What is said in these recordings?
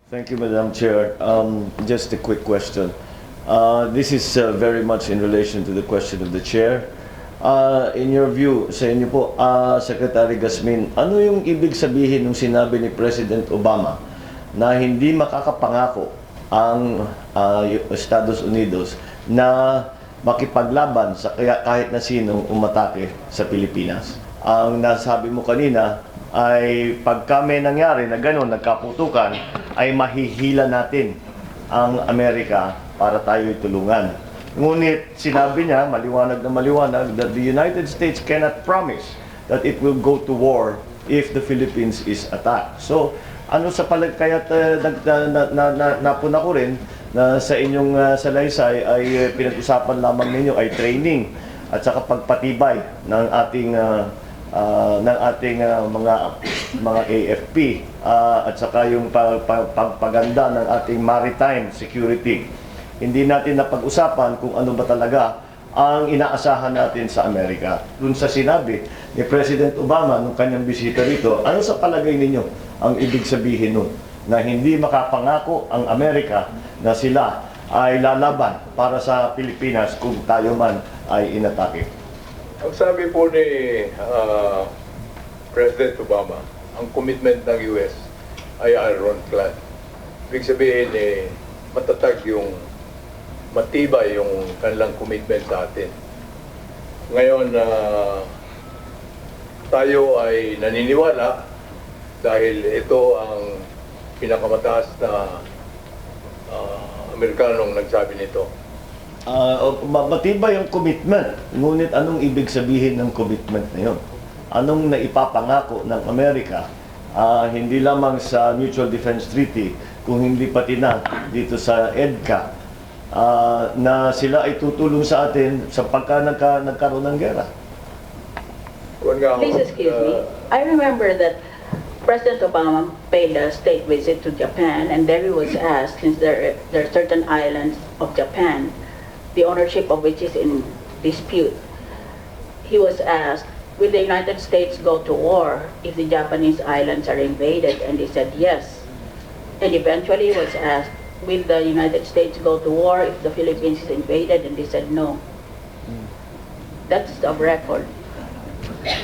Thank you, Madam Chair. Just a quick question. This is very much in relation to the question of the Chair. In your view, sa inyo po, Secretary Gasmin, ano yung ibig sabihin ng sinabi ni President Obama na hindi makakapangako ang Estados Unidos na makipaglaban sa kahit na sinong umatake sa Pilipinas? Ang nasabi mo kanina ay pagka may nangyari na gano'n, nagkaputukan, ay mahihila natin ang Amerika para tayo'y tulungan. Ngunit sinabi niya, maliwanag na maliwanag, that the United States cannot promise that it will go to war if the Philippines is attacked. So, ano sa kaya't napuna ko rin na sa inyong salaysay ay pinag-usapan lamang ninyo ay training at saka pagpatibay ng ating mga AFP at saka yung pagpaganda ng ating maritime security. Hindi natin napag-usapan kung ano ba talaga ang inaasahan natin sa Amerika. Dun sa sinabi ni President Obama nung kanyang bisita rito, ano sa palagay ninyo ang ibig sabihin nun? Na hindi makapangako ang Amerika na sila ay lalaban para sa Pilipinas kung tayo man ay inatake. Ang sabi po ni President Obama, ang commitment ng US ay ironclad. Ibig sabihin, matatag matibay yung kanilang commitment sa atin. Ngayon, tayo ay naniniwala dahil ito ang pinakamataas na Amerikanong nagsabi nito. Matibay yung commitment. Ngunit anong ibig sabihin ng commitment na yun? Anong naipapangako ng Amerika, hindi lamang sa Mutual Defense Treaty, kung hindi pati na dito sa EDCA, na sila ay tutulong sa atin sa pagka nagkaroon ng gera? Please excuse me. I remember that President Obama paid a state visit to Japan, and there he was asked, since there are certain islands of Japan, the ownership of which is in dispute, he was asked, will the United States go to war if the Japanese islands are invaded? And he said yes. And eventually he was asked, will the United States go to war if the Philippines is invaded? And he said no. That's the record.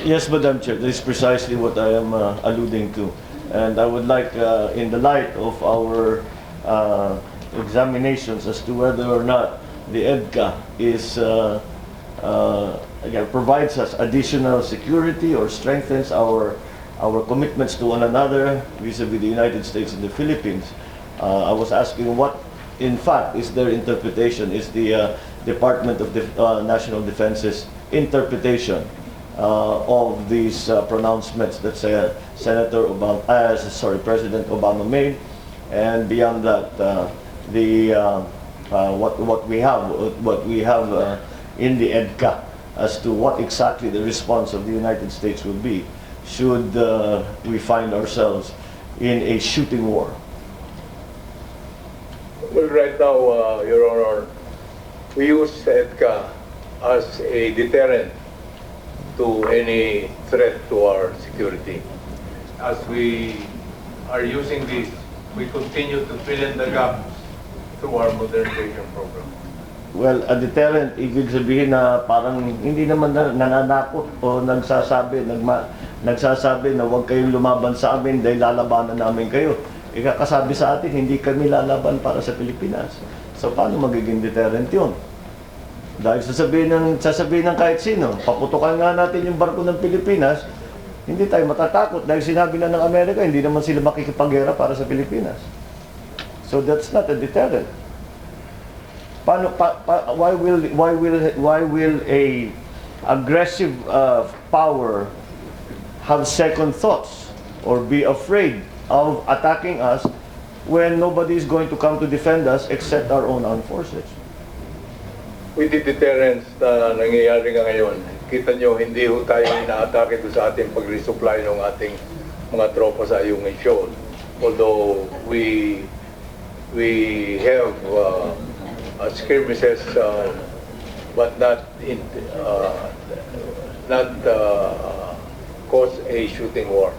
Yes, Madam Chair, this is precisely what I am alluding to. And I would like, in the light of our examinations as to whether or not the EDCA is, again, provides us additional security or strengthens our commitments to one another vis-a-vis the United States and the Philippines. I was asking what, in fact, is their interpretation, is the Department of National Defense's interpretation of these pronouncements that President Obama made, and beyond that, what we have in the EDCA as to what exactly the response of the United States will be should we find ourselves in a shooting war. Well, right now, Your Honor, we use EDCA as a deterrent to any threat to our security. As we are using this, we continue to fill in the gaps through our modernization program. Well, a deterrent, ibig sabihin na parang hindi naman nananakot o nagsasabi na huwag kayong lumaban sa amin dahil lalabanan namin kayo. Ikakasabi sa atin, hindi kami lalaban para sa Pilipinas. So, paano magiging deterrent yun? Dahil sasabihin ng kahit sino, paputukan nga natin yung barko ng Pilipinas, hindi tayo matatakot dahil sinabi na ng Amerika, hindi naman sila makikipaggera para sa Pilipinas. So that's not a deterrent. Why will a aggressive power have second thoughts or be afraid of attacking us when nobody is going to come to defend us except our own armed forces? With the deterrence na nangyayari nga ngayon, kita nyo, hindi ho tayo ina-atake sa ating pag-resupply ng ating mga tropa sa iyong issue. Although we have skirmishes, but not cause a shooting war.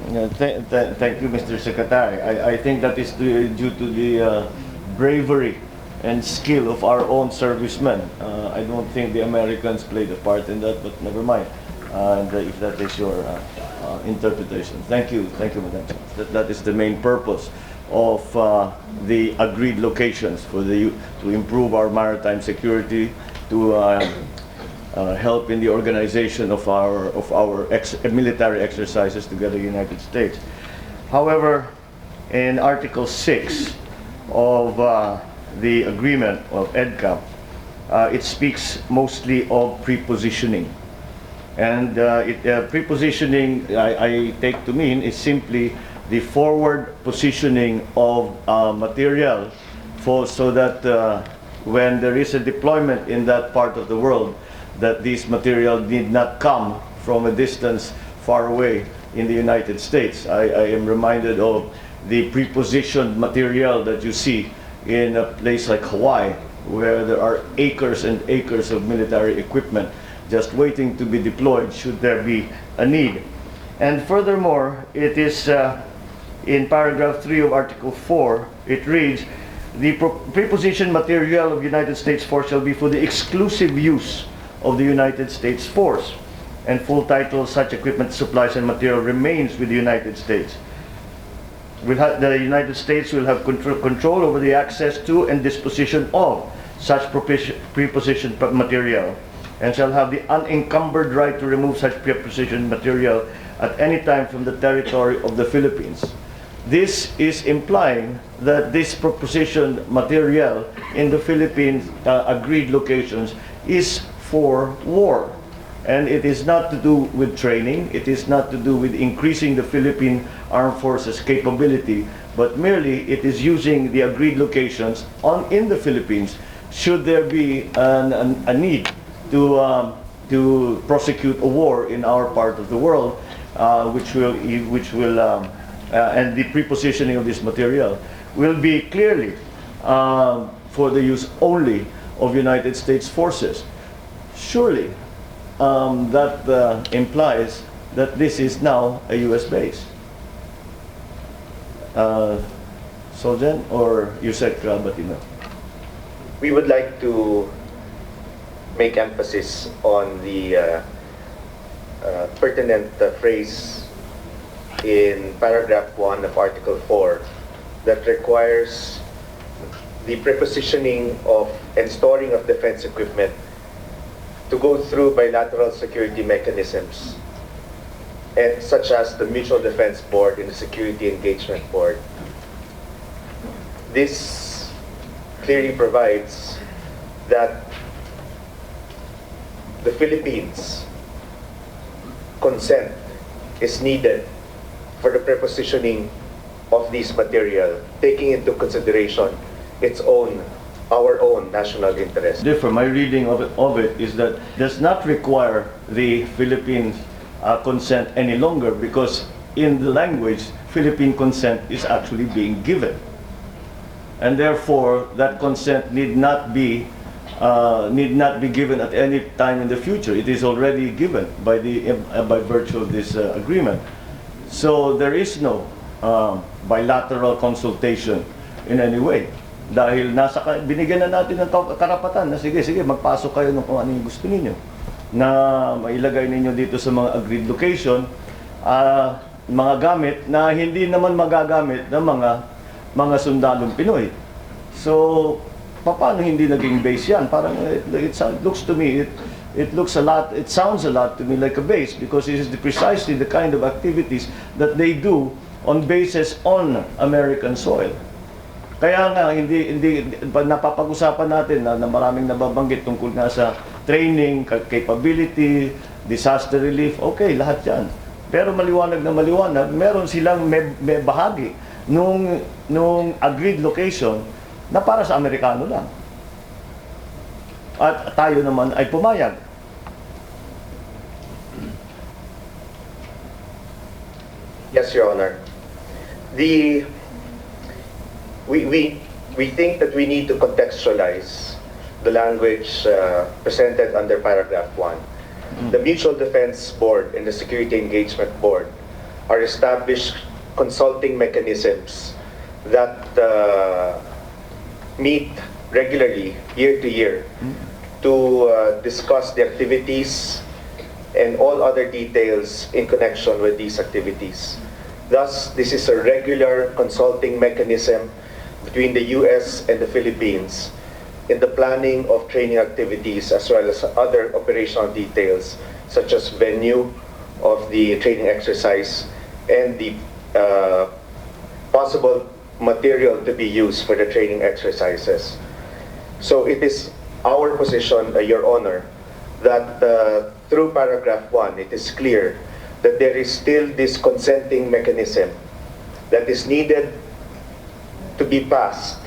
Thank you, Mr. Secretary. I think that is due to the bravery and skill of our own servicemen. I don't think the Americans played a part in that, but never mind. And if that is your interpretation. Thank you, Madam Chair. That is the main purpose of the agreed locations for to improve our maritime security, to help in the organization of our military exercises together with the United States. However, in Article 6 of the agreement of EDCA, it speaks mostly of prepositioning. And prepositioning, I take to mean, is simply the forward positioning of material so that when there is a deployment in that part of the world, that this material need not come from a distance far away in the United States. I am reminded of the prepositioned material that you see in a place like Hawaii, where there are acres and acres of military equipment just waiting to be deployed should there be a need. And furthermore, it is in paragraph 3 of Article 4, it reads, the prepositioned material of United States force shall be for the exclusive use of the United States force, and full title, such equipment, supplies, and material remains with the United States. The United States will have control over the access to and disposition of such prepositioned material, and shall have the unencumbered right to remove such prepositioned material at any time from the territory of the Philippines. This is implying that this prepositioned material in the Philippines agreed locations is for war. And it is not to do with training, it is not to do with increasing the Philippine Armed Forces capability, but merely it is using the agreed locations in the Philippines should there be a need to prosecute a war in our part of the world, which will and the prepositioning of this material will be clearly for the use only of United States forces. Surely that implies that this is now a U.S. base. Soljan or Yusek Batino? We would like to make emphasis on the pertinent phrase in paragraph 1 of Article 4 that requires the prepositioning of and storing of defense equipment to go through bilateral security mechanisms, and such as the Mutual Defense Board and the Security Engagement Board. This clearly provides that the Philippines' consent is needed for the prepositioning of this material, taking into consideration our own national interest. Different. My reading of it is that does not require the Philippines consent any longer, because in the language, Philippine consent is actually being given, and therefore that consent need not be given at any time in the future. It is already given by virtue of this agreement. So there is no bilateral consultation in any way. Dahil binigyan na natin ng karapatan na sige, magpasok kayo ng kung ano yung gusto ninyo. Na mailagay ninyo dito sa mga agreed location, mga gamit na hindi naman magagamit ng mga sundalong Pinoy. So, paano hindi naging base yan? Parang it looks to me, it sounds a lot to me like a base, because it is precisely the kind of activities that they do on bases on American soil. Kaya nga, hindi napapag-usapan natin na maraming nababanggit tungkol nga sa training, capability, disaster relief, okay, lahat yan. Pero maliwanag na maliwanag, meron silang may bahagi nung agreed location na para sa Amerikano lang. At tayo naman ay pumayag. Yes, Your Honor. We think that we need to contextualize the language presented under paragraph 1. The Mutual Defense Board and the Security Engagement Board are established consulting mechanisms that meet regularly, year to year, to discuss the activities and all other details in connection with these activities. Thus, this is a regular consulting mechanism between the U.S. and the Philippines in the planning of training activities as well as other operational details such as venue of the training exercise and the possible material to be used for the training exercises. So it is our position, Your Honor, that through paragraph 1, it is clear that there is still this consenting mechanism that is needed to be passed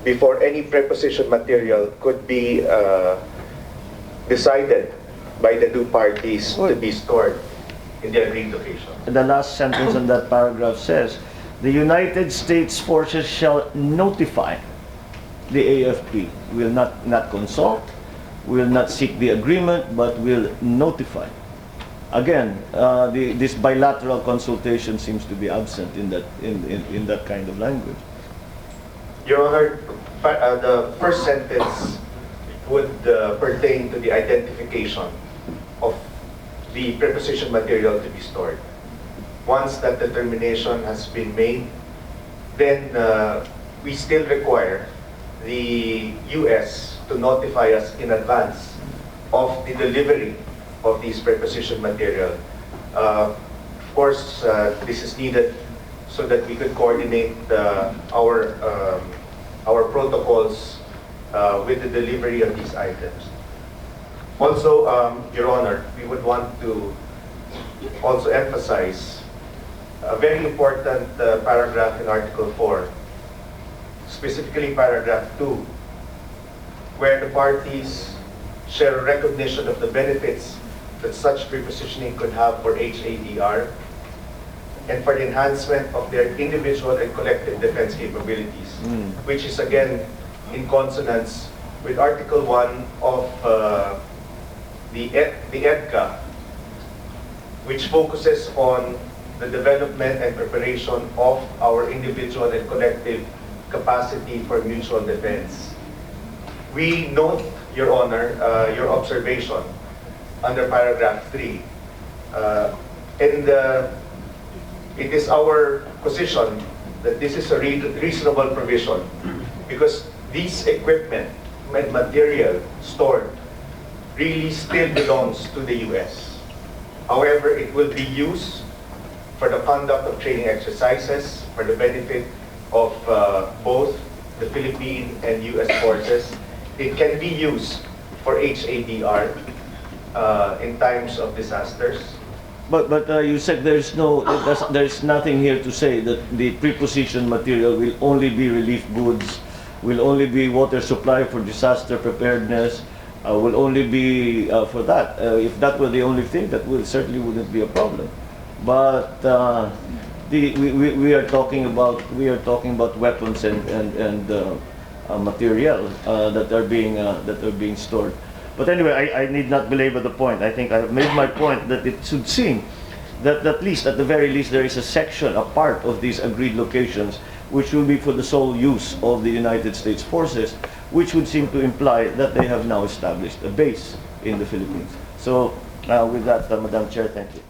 before any preposition material could be decided by the two parties to be stored in the agreed location. The last sentence in that paragraph says, the United States forces shall notify the AFP. Will not consult, will not seek the agreement, but will notify. Again, this bilateral consultation seems to be absent in that kind of language. Your Honor, the first sentence would pertain to the identification of the preposition material to be stored. Once that determination has been made, then we still require the U.S. to notify us in advance of the delivery of these preposition material. Of course, this is needed so that we could coordinate our protocols with the delivery of these items. Also, Your Honor, we would want to also emphasize a very important paragraph in Article 4, specifically paragraph 2, where the parties share a recognition of the benefits that such prepositioning could have for HADR and for the enhancement of their individual and collective defense capabilities, which is again in consonance with Article 1 of the EDCA, which focuses on the development and preparation of our individual and collective capacity for mutual defense. We note, Your Honor, your observation under paragraph 3. And it is our position that this is a reasonable provision because these equipment and material stored really still belongs to the U.S. However, it will be used for the conduct of training exercises for the benefit of both the Philippine and U.S. forces. It can be used for HADR in times of disasters. But you said there's nothing here to say that the preposition material will only be relief goods, will only be water supply for disaster preparedness, will only be for that. If that were the only thing, that certainly wouldn't be a problem. But we are talking about weapons and material that are being stored. But anyway, I need not belabor the point. I think I have made my point that it should seem that at the very least, there is a section, a part of these agreed locations, which will be for the sole use of the United States forces, which would seem to imply that they have now established a base in the Philippines. So with that, Madam Chair, thank you.